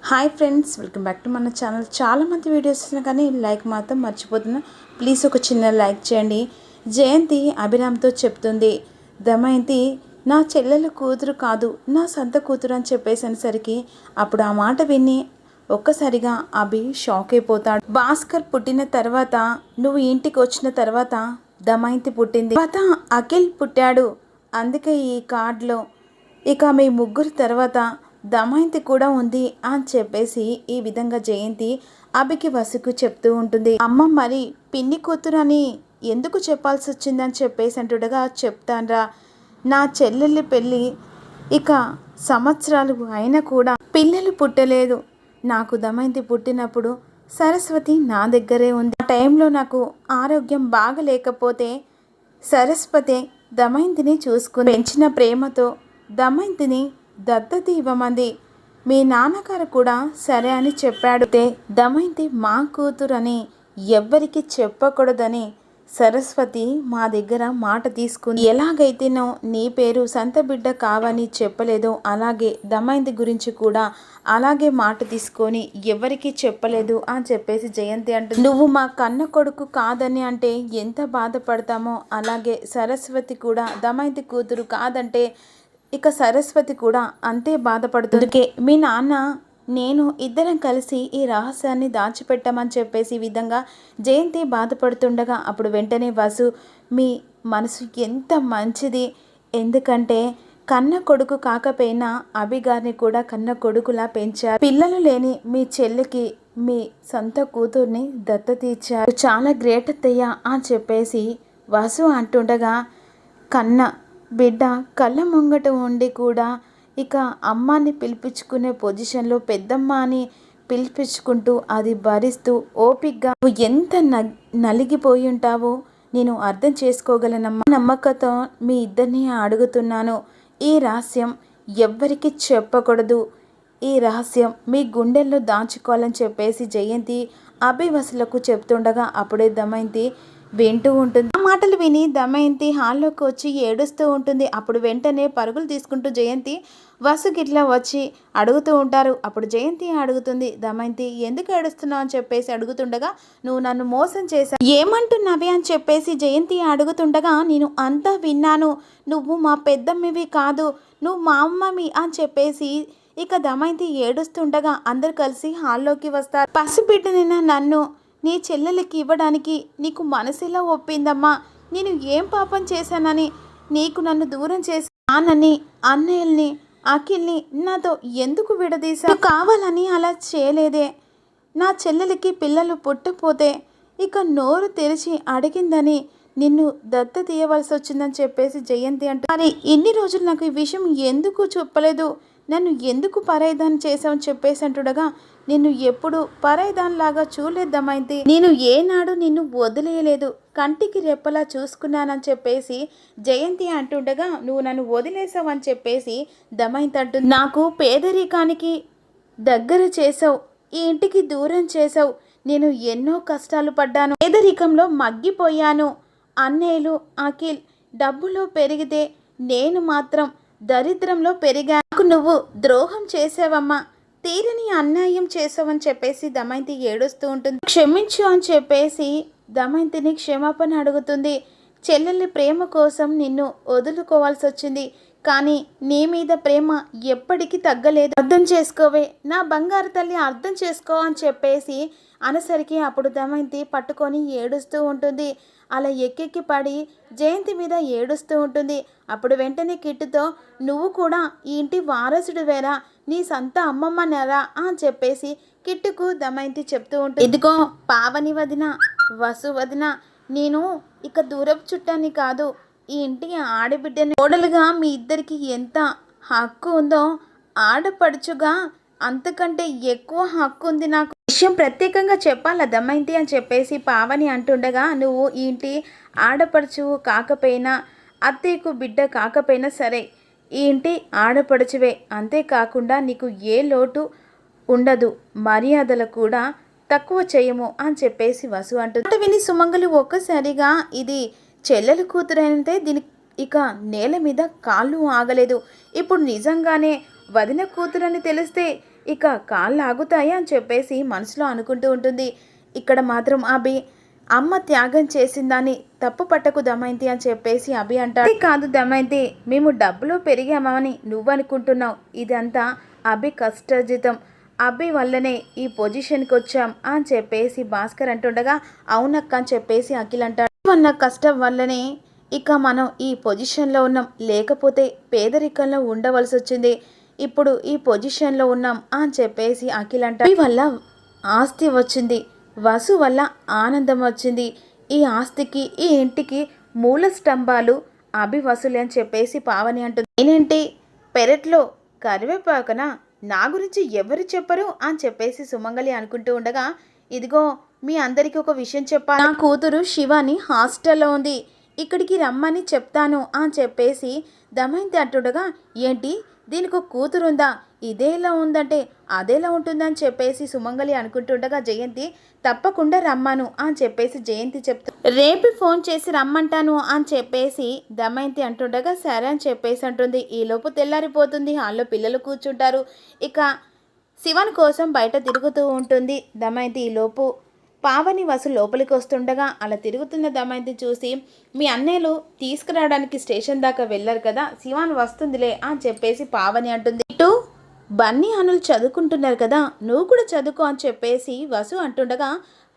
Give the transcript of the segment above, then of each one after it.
Hi friends, welcome back to మన channel. చాలామంది videos వస్తున్నా కానీ లైక్ మాత్రం మర్చిపోతున్నా. ప్లీజ్ ఒక చిన్న లైక్ చేయండి. జయంతి అభిరామ్తో చెప్తుంది, దమయంతి నా చెల్లెల కూతురు కాదు, నా సొంత కూతురు అని చెప్పేసరికి అప్పుడు ఆ మాట విని ఒక్కసారిగా అభి షాక్ అయిపోతాడు. భాస్కర్ పుట్టిన తర్వాత, నువ్వు ఇంటికి వచ్చిన తర్వాత దమయంతి పుట్టింది, తర్వాత అఖిల్ పుట్టాడు. అందుకే ఈ కార్డులో ఇక మీ ముగ్గురు తర్వాత దమయంతి కూడా ఉంది అని చెప్పేసి ఈ విధంగా జయంతి అభికి వసుకు చెప్తూ ఉంటుంది. అమ్మ మరి పిన్ని కూతురు అని ఎందుకు చెప్పాల్సి వచ్చిందని చెప్పేసి అంటుండగా, చెప్తాన్రా, నా చెల్లెళ్ళి పెళ్ళి ఇక సంవత్సరాలు అయినా కూడా పిల్లలు పుట్టలేదు. నాకు దమయంతి పుట్టినప్పుడు సరస్వతి నా దగ్గరే ఉంది. ఆ టైంలో నాకు ఆరోగ్యం బాగలేకపోతే సరస్వతి దమయంతిని చూసుకుని పెంచిన ప్రేమతో దమయంతిని దత్తత ఇవ్వమంది. మీ నాన్నగారు కూడా సరే అని చెప్పాడు. దమయంతి మా కూతురని ఎవ్వరికి చెప్పకూడదని సరస్వతి మా దగ్గర మాట తీసుకుంది. ఎలాగైతేనో నీ పేరు సంత బిడ్డ కావని చెప్పలేదో అలాగే దమయంతి గురించి కూడా అలాగే మాట తీసుకొని ఎవరికి చెప్పలేదు అని చెప్పేసి జయంతి అంటుంది. నువ్వు మా కన్న కొడుకు కాదని అంటే ఎంత బాధపడతామో అలాగే సరస్వతి కూడా దమయంతి కూతురు కాదంటే ఇక సరస్వతి కూడా అంతే బాధపడుతుంది. మీ నాన్న నేను ఇద్దరం కలిసి ఈ రహస్యాన్ని దాచిపెట్టామని చెప్పేసి ఈ విధంగా జయంతి బాధపడుతుండగా అప్పుడు వెంటనే వసు, మీ మనసు ఎంత మంచిది, ఎందుకంటే కన్న కొడుకు కాకపోయినా అభిగారిని కూడా కన్న కొడుకులా పెంచారు. పిల్లలు లేని మీ చెల్లికి మీ సొంత కూతుర్ని దత్తత ఇచ్చారు, చాలా గ్రేట్ అత్తయ్య అని చెప్పేసి వసు అంటుండగా, కన్న బిడ్డ కళ్ళ ముంగట ఉండి కూడా ఇక అమ్మాని పిలిపించుకునే పొజిషన్లో పెద్దమ్మ అని పిలిపించుకుంటూ అది భరిస్తూ ఓపికగా నువ్వు ఎంత నలిగిపోయి ఉంటావో నేను అర్థం చేసుకోగలనమ్మా. నమ్మకంతో మీ ఇద్దరిని అడుగుతున్నాను, ఈ రహస్యం ఎవ్వరికి చెప్పకూడదు, ఈ రహస్యం మీ గుండెల్లో దాచుకోవాలని చెప్పేసి జయంతి అభివసులకు చెప్తుండగా అప్పుడే దమయంతి వింటూ ఉంటుంది. ఆ మాటలు విని దమయంతి హాల్లోకి వచ్చి ఏడుస్తూ ఉంటుంది. అప్పుడు వెంటనే పరుగులు తీసుకుంటూ జయంతి వసు గిట్లా వచ్చి అడుగుతూ ఉంటారు. అప్పుడు జయంతి అడుగుతుంది, దమయంతి ఎందుకు ఏడుస్తున్నావు అని చెప్పేసి అడుగుతుండగా, నువ్వు నన్ను మోసం చేశావు ఏమంటున్నావే అని చెప్పేసి జయంతి అడుగుతుండగా, నేను అంతా విన్నాను, నువ్వు మా పెద్దమ్మవి కాదు, నువ్వు మా అమ్మవి అని చెప్పేసి ఇక దమయంతి ఏడుస్తుండగా అందరు కలిసి హాల్లోకి వస్తారు. పసిబిడ్డనైనా నన్ను నీ చెల్లెలకి ఇవ్వడానికి నీకు మనసులా ఒప్పిందమ్మా, నేను ఏం పాపం చేశానని నీకు నన్ను దూరం చేసి నాన్నని అన్నయ్యల్ని అఖిల్ని నాతో ఎందుకు విడదీశా, కావాలని అలా చేయలేదే. నా చెల్లెలకి పిల్లలు పుట్టపోతే ఇక నోరు తెరిచి అడిగిందని నిన్ను దత్త తీయవలసి వచ్చిందని చెప్పేసి జయంతి అంటూ, మరి ఇన్ని రోజులు నాకు ఈ విషయం ఎందుకు చెప్పలేదు, నన్ను ఎందుకు పరాయిదాన్ని చేసావని చెప్పేసి అంటుండగా, నిన్ను ఎప్పుడు పరాయిదానిలాగా చూడలేద్దామైంది, నేను ఏనాడు నిన్ను వదిలేయలేదు, కంటికి రెప్పలా చూసుకున్నానని చెప్పేసి జయంతి అంటుండగా, నువ్వు నన్ను వదిలేసావని చెప్పేసి దమయంతి అంటుంది. నాకు పేదరికానికి దగ్గర చేసావు, ఈ ఇంటికి దూరం చేసావు, నేను ఎన్నో కష్టాలు పడ్డాను, పేదరికంలో మగ్గిపోయాను, అన్నయ్యలు అఖిల్ డబ్బులో పెరిగితే నేను మాత్రం దరిద్రంలో పెరిగా, నాకు నువ్వు ద్రోహం చేసావమ్మా, తీరని అన్యాయం చేసావని చెప్పేసి దమయంతి ఏడుస్తూ ఉంటుంది. క్షమించు అని చెప్పేసి దమయంతిని క్షమాపణ అడుగుతుంది. చెల్లెలి ప్రేమ కోసం నిన్ను వదులుకోవాల్సి వచ్చింది, కానీ నీ మీద ప్రేమ ఎప్పటికీ తగ్గలేదు, అర్థం చేసుకోవే నా బంగారు తల్లి, అర్థం చేసుకో అని చెప్పేసి అనసరికి అప్పుడు దమయంతి పట్టుకొని ఏడుస్తూ ఉంటుంది. అలా ఎక్కెక్కి పడి జయంతి మీద ఏడుస్తూ ఉంటుంది. అప్పుడు వెంటనే కిట్టుతో, నువ్వు కూడా ఈ ఇంటి వారసుడు వేరా, నీ సొంత అమ్మమ్మ నెరా అని చెప్పేసి కిట్టుకు దమయంతి చెప్తూ ఉంటుంది. ఇదిగో పావని వదిన, వసు వదిన, నేను ఇక దూరపు చుట్టాన్ని కాదు, ఈ ఇంటికి ఆడబిడ్డని, కోడలుగా మీ ఇద్దరికి ఎంత హక్కు ఉందో ఆడపడుచుగా అంతకంటే ఎక్కువ హక్కు ఉంది నాకు, విషయం ప్రత్యేకంగా చెప్పాలా దమయంతి అని చెప్పేసి పావని అంటుండగా, నువ్వు ఈ ఇంటి ఆడపడుచు కాకపోయినా అత్తయ్యకు బిడ్డ కాకపోయినా సరే ఈ ఇంటి ఆడపడుచువే, అంతేకాకుండా నీకు ఏ లోటు ఉండదు, మర్యాదలు కూడా తక్కువ చేయము అని చెప్పేసి వసు అంటుంది. విని సుమంగలి ఒక్కసారిగా ఇది చెల్లెల కూతురైతే దీనికి ఇక నేల మీద కాళ్ళు ఆగలేదు. ఇప్పుడు నిజంగానే వదిన కూతురని తెలిస్తే ఇక కాళ్ళు ఆగుతాయి అని చెప్పేసి మనసులో అనుకుంటూ ఉంటుంది. ఇక్కడ మాత్రం అభి అమ్మ త్యాగం చేసిందని తప్పు పట్టకు దమయంతి అని చెప్పేసి అభి అంటాడు. కాదు దమయంతి, మేము డబ్బులు పెరిగామని నువ్వనుకుంటున్నావు, ఇదంతా అభి కష్టార్జితం, అభి వల్లనే ఈ పొజిషన్కి వచ్చాం అని చెప్పేసి భాస్కర్ అంటుండగా అవునక్క అని చెప్పేసి అఖిల్ అంటాడు. వల్ల కష్టం వల్లనే ఇక మనం ఈ పొజిషన్లో ఉన్నాం, లేకపోతే పేదరికంలో ఉండవలసి వచ్చింది, ఇప్పుడు ఈ పొజిషన్లో ఉన్నాం అని చెప్పేసి అఖిల్ అంటాడు. అభి వల్ల ఆస్తి వచ్చింది, వసు వల్ల ఆనందం వచ్చింది, ఈ ఆస్తికి ఈ ఇంటికి మూల స్తంభాలు అభి వసులే అని చెప్పేసి పావని అంటుంది. నేనేంటి పెరట్లో కరివేపాకన, నా గురించి ఎవరు చెప్పరు అని చెప్పేసి సుమంగలి అనుకుంటూ ఉండగా ఇదిగో మీ అందరికీ ఒక విషయం చెప్పాలి, నా కూతురు శివాని హాస్టల్లో ఉంది, ఇక్కడికి రమ్మని చెప్తాను అని చెప్పేసి దమయంతి అంటుండగా ఏంటి దీనికి ఒక కూతురు ఉందా, ఇదేలా ఉందంటే అదేలా ఉంటుందని చెప్పేసి సుమంగలి అనుకుంటుండగా జయంతి తప్పకుండా రమ్మను అని చెప్పేసి జయంతి చెప్తా, రేపు ఫోన్ చేసి రమ్మంటాను అని చెప్పేసి దమయంతి అంటుండగా సరే అని చెప్పేసి అంటుంది. ఈలోపు తెల్లారిపోతుంది, హాల్లో పిల్లలు కూర్చుంటారు. ఇక శివన్ కోసం బయట తిరుగుతూ ఉంటుంది దమయంతి. ఈలోపు పావని వసు లోపలికి వస్తుండగా అలా తిరుగుతున్న దమయంతి చూసి మీ అన్నయ్యలు తీసుకురావడానికి స్టేషన్ దాకా వెళ్ళారు కదా, శివాన్ వస్తుందిలే అని చెప్పేసి పావని అంటుంది. ఇటు బన్నీ అనులు చదువుకుంటున్నారు కదా, నువ్వు కూడా చదువుకో అని చెప్పేసి వసు అంటుండగా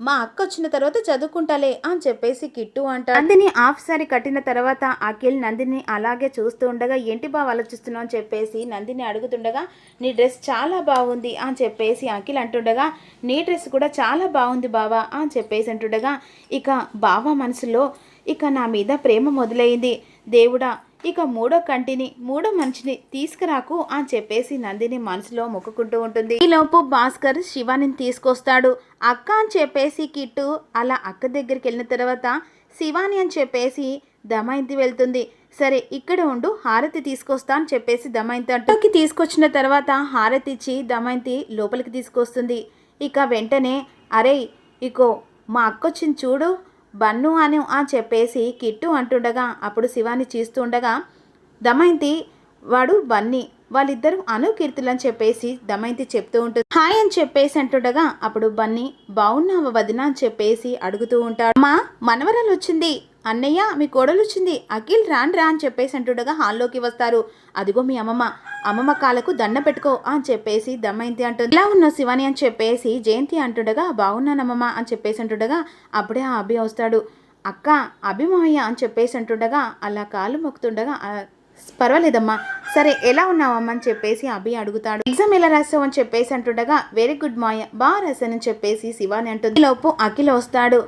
మా అక్క వచ్చిన తర్వాత చదువుకుంటాలే అని చెప్పేసి కిట్టు అంటాడు. నందిని హాఫ్ సారీ కట్టిన తర్వాత అఖిల్ నందిని అలాగే చూస్తూ ఉండగా ఏంటి బాగా ఆలోచిస్తున్నావు అని చెప్పేసి నందిని అడుగుతుండగా నీ డ్రెస్ చాలా బాగుంది అని చెప్పేసి అఖిల్ అంటుండగా నీ డ్రెస్ కూడా చాలా బాగుంది బావా అని చెప్పేసి అంటుండగా ఇక బావా మనసులో ఇక నా మీద ప్రేమ మొదలైంది, దేవుడా ఇక మూడో కంటిని మూడో మనిషిని తీసుకురాకు అని చెప్పేసి నందిని మనసులో మొక్కుకుంటూ ఉంటుంది. ఈలోపు భాస్కర్ శివాని తీసుకొస్తాడు. అక్క అని చెప్పేసి కిట్టు అలా అక్క దగ్గరికి వెళ్ళిన తర్వాత శివాని అని చెప్పేసి దమయంతి వెళ్తుంది. సరే ఇక్కడ ఉండు, హారతి తీసుకొస్తా అని చెప్పేసి దమయంతి అంటూకి తీసుకొచ్చిన తర్వాత హారతి ఇచ్చి దమయంతి లోపలికి తీసుకొస్తుంది. ఇక వెంటనే అరే ఇకో మా అక్క వచ్చింది చూడు బన్ను అని చెప్పేసి కిట్టు అంటుండగా అప్పుడు శివాని చూస్తూ ఉండగా దమయంతి వాడు బన్నీ, వాళ్ళిద్దరూ అనుకీర్తులు అని చెప్పేసి దమయంతి చెప్తూ ఉంటుంది. హాయ్ అని చెప్పేసి అంటుండగా అప్పుడు బన్నీ బాగున్నావా వదిన అని చెప్పేసి అడుగుతూ ఉంటాడు. మా మనవరాలు వచ్చింది అన్నయ్య, మీ కోడలు వచ్చింది, అఖిల్ రాండ్రా అని చెప్పేసి అంటుండగా హాల్లోకి వస్తారు. అదిగో మీ అమ్మమ్మ కాళ్ళకు దండ పెట్టుకో అని చెప్పేసి దమయంతి అంటుంది. ఇలా ఉన్న శివాని అని చెప్పేసి జయంతి అంటుండగా బాగున్నానమ్మమ్మ అని చెప్పేసి అంటుండగా అప్పుడే ఆ అభి వస్తాడు. అక్క అభిమాయ అని చెప్పేసి అంటుండగా అలా కాళ్ళు మొక్కుతుండగా పర్వాలేదమ్మా, సరే ఎలా ఉన్నావమ్మా అని చెప్పేసి అభి అడుగుతాడు. ఎగ్జామ్ ఎలా రాసావు అని చెప్పేసి అంటుండగా వెరీ గుడ్ మాయ, బాగా రాశానని చెప్పేసి శివాని అంటుంది. లోపు అఖిల్ వస్తాడు.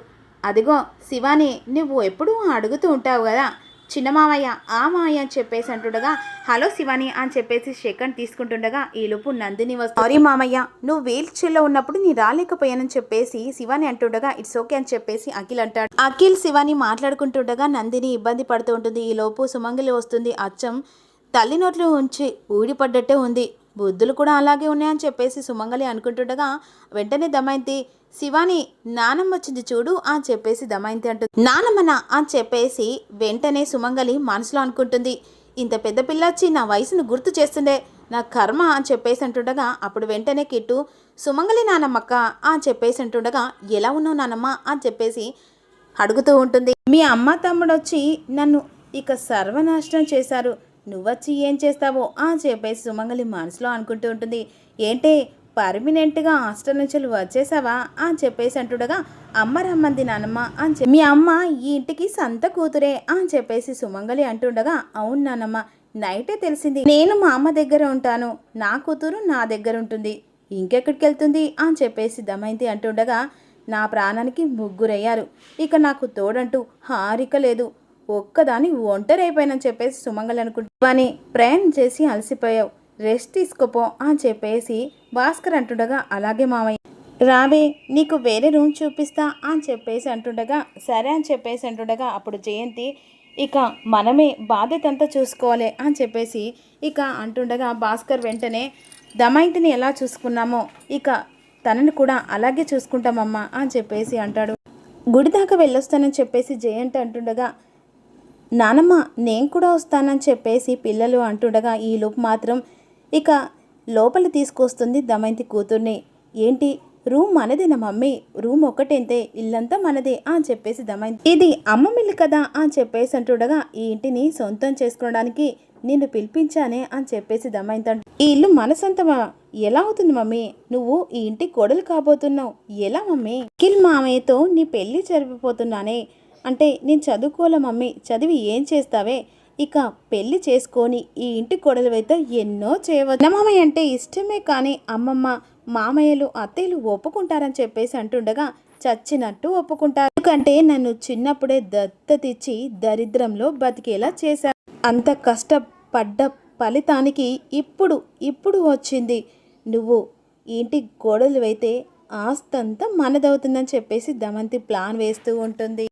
అదిగో శివాని నువ్వు ఎప్పుడూ అడుగుతూ ఉంటావు కదా చిన్న మామయ్య ఆ మామయ్య అని చెప్పేసి అంటుండగా హలో శివాని అని చెప్పేసి సెకండ్ తీసుకుంటుండగా ఈలోపు నందిని వస్తుంది. సారీ మామయ్య, నువ్వు వీల్ చైర్లో ఉన్నప్పుడు నీ రాలేకపోయానని చెప్పేసి శివాని అంటుండగా ఇట్స్ ఓకే అని చెప్పేసి అఖిల్ అంటాడు. అఖిల్ శివాని మాట్లాడుకుంటుండగా నందిని ఇబ్బంది పడుతూ ఉంటుంది. ఈలోపు సుమంగలి వస్తుంది. అచ్చం తల్లి నోట్లో ఉంచి ఊడిపడ్డట్టే ఉంది, బుద్ధులు కూడా అలాగే ఉన్నాయని చెప్పేసి సుమంగలి అనుకుంటుండగా వెంటనే దమయంతి శివాని నానమ్మ వచ్చింది చూడు అని చెప్పేసి దమయంతి అంటుంది. నానమ్మనా అని చెప్పేసి వెంటనే సుమంగలి మనసులో అనుకుంటుంది. ఇంత పెద్ద పిల్ల వచ్చి నా వయసును గుర్తు చేస్తుండే, నా కర్మ అని చెప్పేసి అంటుండగా అప్పుడు వెంటనే కిట్టు సుమంగలి నానమ్మక్క అని చెప్పేసి అంటుండగా ఎలా ఉన్నావు నానమ్మ అని చెప్పేసి అడుగుతూ ఉంటుంది. మీ అమ్మ తమ్ముడు వచ్చి నన్ను ఇక సర్వనాశనం చేశారు, నువ్వొచ్చి ఏం చేస్తావో అని చెప్పేసి సుమంగలి మనసులో అనుకుంటూ ఉంటుంది. ఏంటే పర్మినెంట్గా హాస్టల్ నుంచి వచ్చేసావా అని చెప్పేసి అంటుండగా అమ్మ రమ్మంది నానమ్మ అని మీ అమ్మ ఈ ఇంటికి సంత కూతురే అని చెప్పేసి సుమంగలి అంటుండగా అవును నానమ్మ, నైటే తెలిసింది, నేను మా అమ్మ దగ్గర ఉంటాను, నా కూతురు నా దగ్గర ఉంటుంది, ఇంకెక్కడికి వెళ్తుంది అని చెప్పేసి దమయంతి అంటుండగా నా ప్రాణానికి ముగ్గురయ్యారు, ఇక నాకు తోడంటూ హారిక లేదు, ఒక్కదాని ఒంటరి అయిపోయానని చెప్పేసి సుమంగలి అనుకుంటాని ప్రయాణం చేసి అలసిపోయావు, రెస్ట్ తీసుకోపో అని చెప్పేసి భాస్కర్ అంటుండగా అలాగే మామయ్య రావే నీకు వేరే రూమ్ చూపిస్తా అని చెప్పేసి అంటుండగా సరే అని చెప్పేసి అంటుండగా అప్పుడు జయంతి ఇక మనమే బాధ్యత అంతా చూసుకోవాలి అని చెప్పేసి ఇక అంటుండగా భాస్కర్ వెంటనే దమయంతిని ఎలా చూసుకున్నామో ఇక తనని కూడా అలాగే చూసుకుంటామమ్మా అని చెప్పేసి అంటాడు. గుడి దాకా వెళ్ళొస్తానని చెప్పేసి జయంతి అంటుండగా నానమ్మ నేను కూడా వస్తానని చెప్పేసి పిల్లలు అంటుండగా ఈలోపు మాత్రం ఇక లోపల తీసుకొస్తుంది దమయంతి కూతుర్ని. ఏంటి రూమ్ మనదేనా మమ్మీ, రూమ్ ఒక్కటేంతే, ఇల్లంతా మనదే అని చెప్పేసి దమయంతి, ఇది అమ్మమ్మిల్లు కదా అని చెప్పేసి అంటుండగా, ఈ ఇంటిని సొంతం చేసుకోవడానికి నిన్ను పిలిపించానే అని చెప్పేసి దమయంతి అంటూ, ఈ ఇల్లు మన సొంతమా, ఎలా అవుతుంది మమ్మీ, నువ్వు ఈ ఇంటి కోడలు కాబోతున్నావు, ఎలా మమ్మీ, నిఖిల్ మామయ్యతో నీ పెళ్లి జరిపిపోతున్నానే అంటే నేను చదువుకోలే మమ్మీ, చదివి ఏం చేస్తావే, ఇక పెళ్లి చేసుకొని ఈ ఇంటి కోడలువైతే ఎన్నో చేయవచ్చు, మామయ్య అంటే ఇష్టమే కానీ అమ్మమ్మ మామయ్యలు అత్తయ్యలు ఒప్పుకుంటారని చెప్పేసి అంటుండగా, చచ్చినట్టు ఒప్పుకుంటారు, ఎందుకంటే నన్ను చిన్నప్పుడే దత్తతిచ్చి దరిద్రంలో బతికేలా చేశారు, అంత కష్టపడ్డ ఫలితానికి ఇప్పుడు వచ్చింది, నువ్వు ఇంటి కోడలు అయితే ఆస్తంతా మనదవుతుందని చెప్పేసి దమయంతి ప్లాన్ వేస్తూ ఉంటుంది.